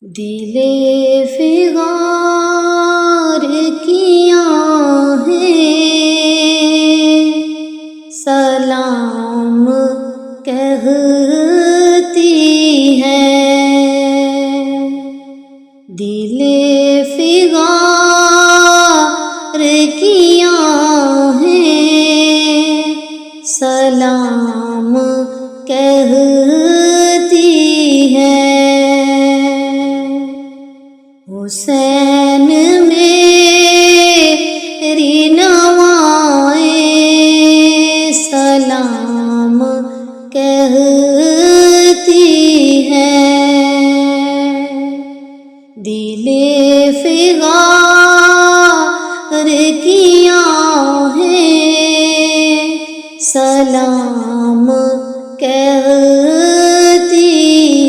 دل فغار کی آہیں سلام کہتی ہیں، دل فغار کی آہیں سلام کہتی ہیں۔ حسین میری نوائیں سلام کہتی ہیں، دل فغار کی آہیں سلام کہتی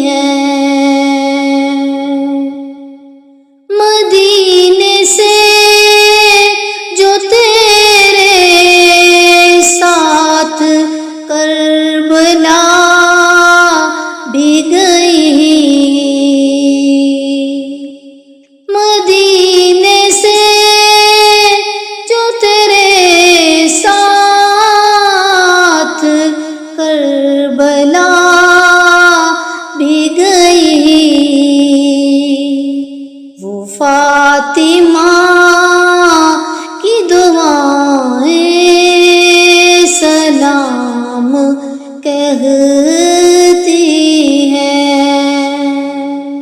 ہیں۔ مدینے سے جو تیرے ساتھ کربلا بھی گئی، مدینے سے جو تیرے ساتھ کربلا بھی گئی، وہ فاطمہ کی دعائیں سلام کہتی ہیں،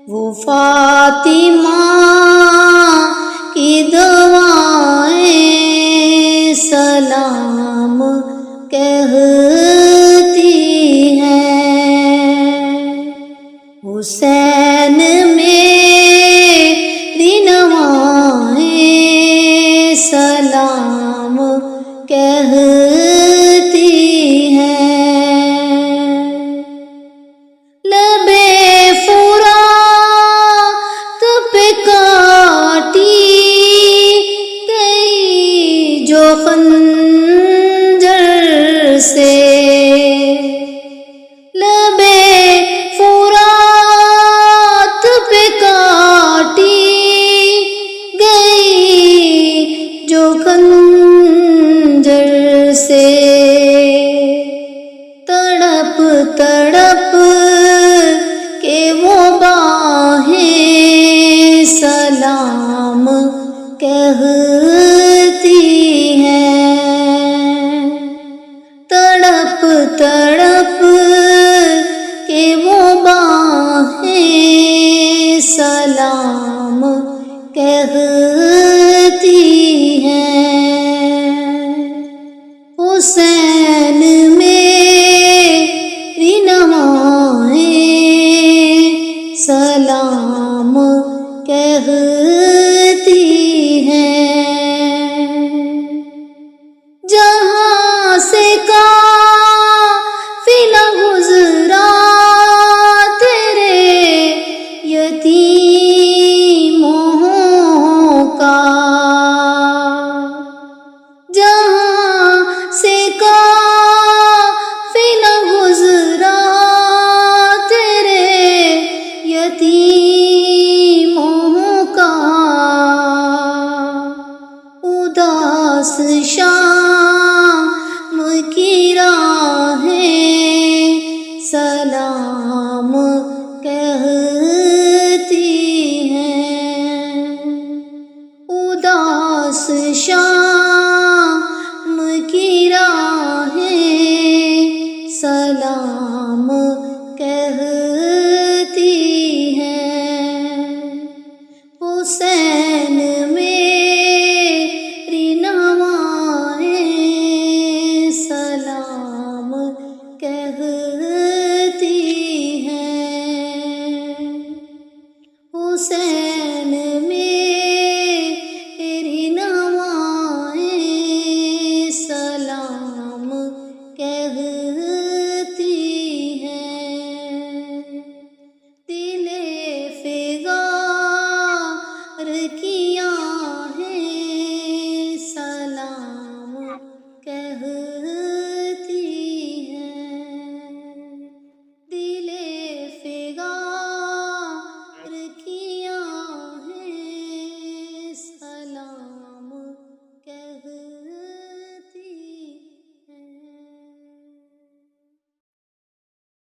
وہ فاطمہ کی دعائیں سلام کہتی ہیں۔ حسین میری نوائیں سلام کہتی ہیں۔ لبِ فرات پہ کاٹی گئی جو خنجر سے، لبِ فرات پہ کاٹی گئی جو خنجر سے، تڑپ تڑپ کے وہ باہیں سلام کہتی ہیں، تڑپ تڑپ کے وہ باہیں سلام کہتی ہیں۔ حسین میری نوائیں سلام کہتی ہیں۔ جہاں سے قافلہ گزرا تیرے یتیموں کا، جہاں سے قافلہ گزرا تیرے یتیموں کا، اداس شام کی راہیں سلام کہتی ہیں، اداس شام کی راہیں سلام کہتی ہیں۔ حسین میری نوائیں سلام کہتی ہیں، حسین